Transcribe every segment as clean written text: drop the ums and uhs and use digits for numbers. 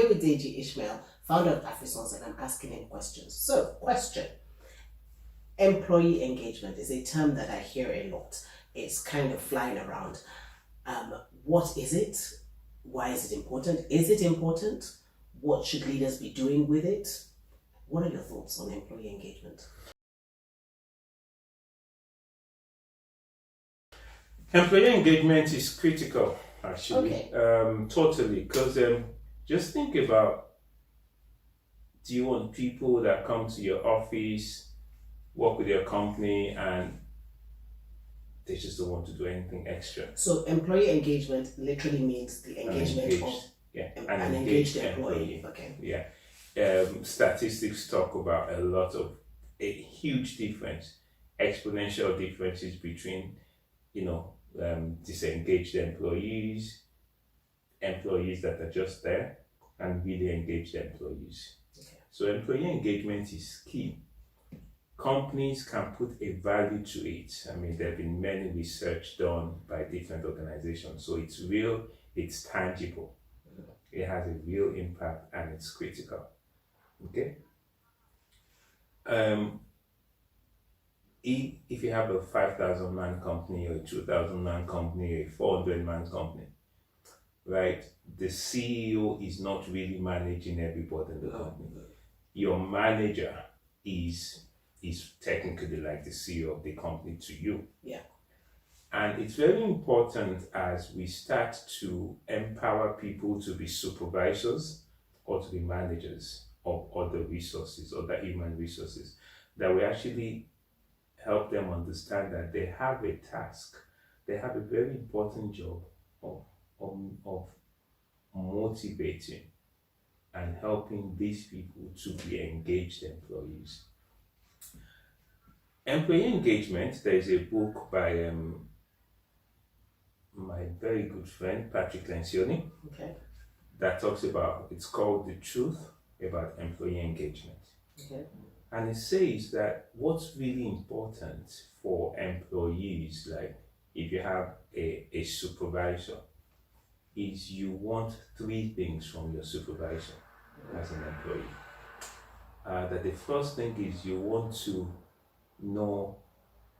here with Deji Ishmael, founder of Afrisons, and I'm asking him questions. So, question. Employee engagement is a term that I hear a lot. It's kind of flying around. What is it? Why is it important? Is it important? What should leaders be doing with it? What are your thoughts on employee engagement? Employee engagement is critical, actually. Okay. Totally, because just think about, do you want people that come to your office, work with your company, and they just don't want to do anything extra? So employee engagement literally means the engagement of an engaged employee. Okay. Yeah. Statistics talk about a huge difference, exponential differences between, disengaged employees that are just there, and really engaged employees. Okay. So employee engagement is key. Companies can put a value to it. I mean, there have been many research done by different organizations. So it's real, it's tangible. It has a real impact, and it's critical. Okay? If you have a 5,000 man company, or a 2,000 man company, or a 400 man company, right? The CEO is not really managing everybody in the company. Your manager is technically like the CEO of the company to you. Yeah. And it's very important, as we start to empower people to be supervisors or to be managers of other resources, other human resources, that we actually help them understand that they have a task, they have a very important job of motivating and helping these people to be engaged employees. Employee engagement, there is a book by my very good friend Patrick Lencioni, Okay. that talks about, it's called The Truth About Employee Engagement. Okay. And it says that what's really important for employees, like if you have a supervisor, is you want three things from your supervisor as an employee. That the first thing is you want to know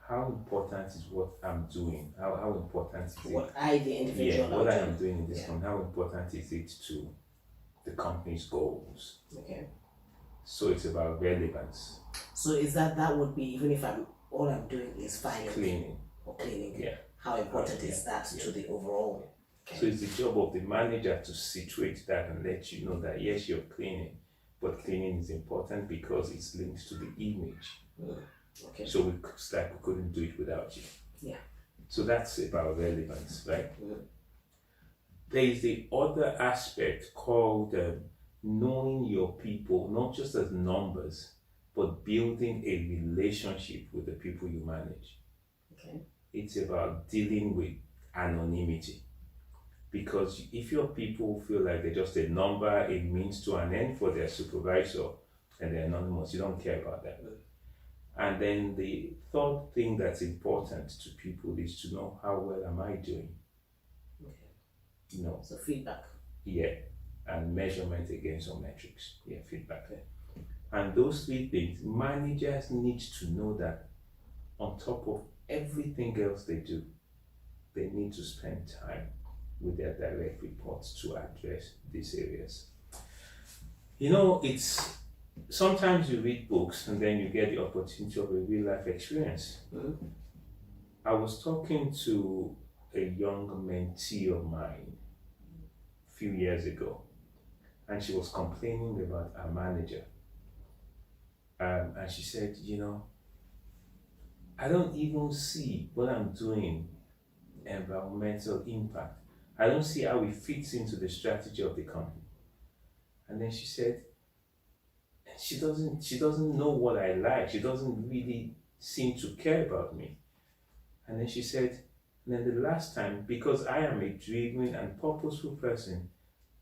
how important is what I'm doing, how important is what it? I, the individual, what I am doing in this company, how important is it to the company's goals? Okay. So it's about relevance. So is that would be, even if all I'm doing is filing Cleaning. or cleaning? Yeah. How important is that to the overall? Okay. So it's the job of the manager to situate that and let you know that yes, you're cleaning, but cleaning is important because it's linked to the image. Okay. So we couldn't do it without you. Yeah. So that's about relevance, right? There is the other aspect called knowing your people, not just as numbers, but building a relationship with the people you manage. Okay. It's about dealing with anonymity. Because if your people feel like they're just a number, a means to an end for their supervisor, and they're anonymous, you don't care about that. And then the third thing that's important to people is to know, how well am I doing? Okay. So feedback. Yeah. And measurement against some metrics. Yeah, feedback. Okay. And those three things, managers need to know that on top of everything else they do, they need to spend time with their direct reports to address these areas. It's sometimes you read books and then you get the opportunity of a real life experience. I was talking to a young mentee of mine a few years ago, and she was complaining about her manager. And she said, I don't even see what I'm doing environmental impact. I don't see how it fits into the strategy of the company. And then she said, she doesn't know what I like. She doesn't really seem to care about me. And then she said, and then the last time, because I am a driven and purposeful person,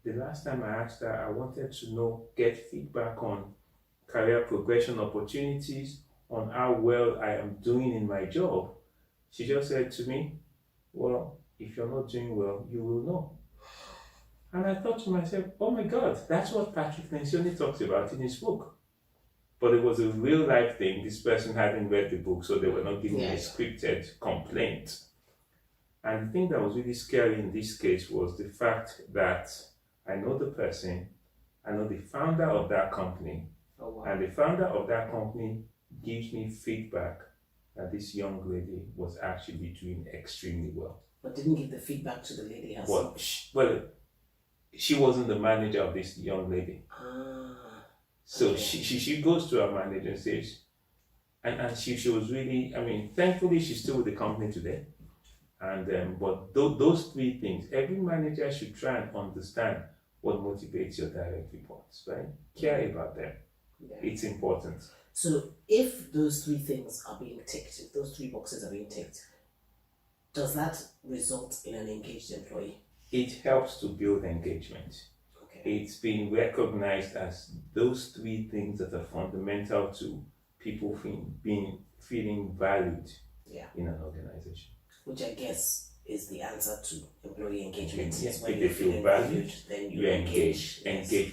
the last time I asked her, I wanted to get feedback on career progression opportunities, on how well I am doing in my job. She just said to me, well, if you're not doing well, you will know. And I thought to myself, oh my God, that's what Patrick Lencioni talks about in his book. But it was a real life thing. This person hadn't read the book, so they were not giving me a scripted complaint. And the thing that was really scary in this case was the fact that I know the person, I know the founder of that company, and the founder of that company gives me feedback that this young lady was actually doing extremely well. But didn't give the feedback to the lady herself? She wasn't the manager of this young lady. So she goes to her manager and says, and she was really, I mean, thankfully she's still with the company today. And but those three things, every manager should try and understand what motivates your direct reports, right? Care about them. Yeah. It's important. So if those three things are being ticked, if those three boxes are being ticked, does that result in an engaged employee? It helps to build engagement. It's been recognized as those three things that are fundamental to people feeling valued in an organization. Which I guess is the answer to employee engagement. Yes, when you feel valued, then you engage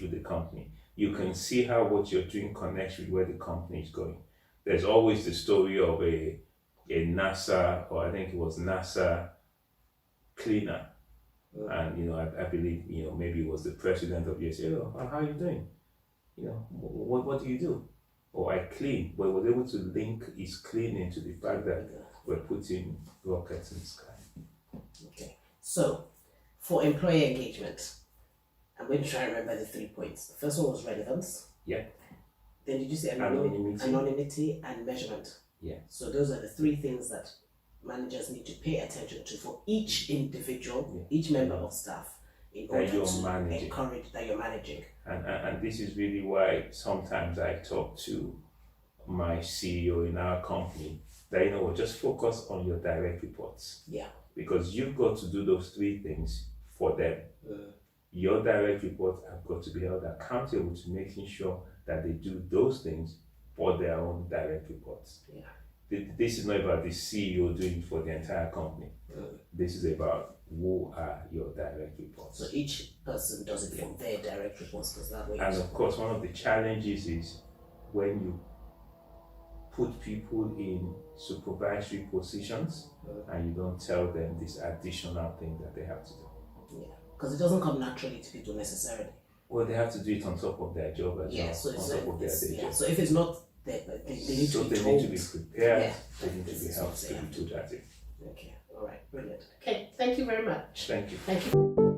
with the company. You can see how what you're doing connects with where the company is going. There's always the story of a NASA, or I think it was NASA cleaner. And I believe maybe it was the president of USA. Oh, how are you doing? What do you do? Oh, I clean. But was able to link his cleaning to the fact that we're putting rockets in the sky. Okay. So for employee engagement, I'm going to try and remember the 3 points. The first one was relevance. Yeah. Then did you say anonymity and measurement? Yeah. So those are the 3 things that managers need to pay attention to for each individual, each member of staff, in order to encourage that you're managing. And this is really why sometimes I talk to my CEO in our company that just focus on your direct reports. Yeah. Because you've got to do those 3 things for them. Your direct reports have got to be held accountable to making sure that they do those things for their own direct reports. Yeah. This is not about the CEO doing it for the entire company. This is about who are your direct reports. So each person does it from their direct reports, because that way. And of course, one of the challenges is when you put people in supervisory positions and you don't tell them this additional thing that they have to do. Yeah, because it doesn't come naturally to people necessarily. Well, they have to do it on top of their job as well. So on top of their day job. So if it's not there, they need to be told. Need to be prepared. They need to be helped to do that. Okay, all right, brilliant. Okay, thank you very much. Thank you. Thank you.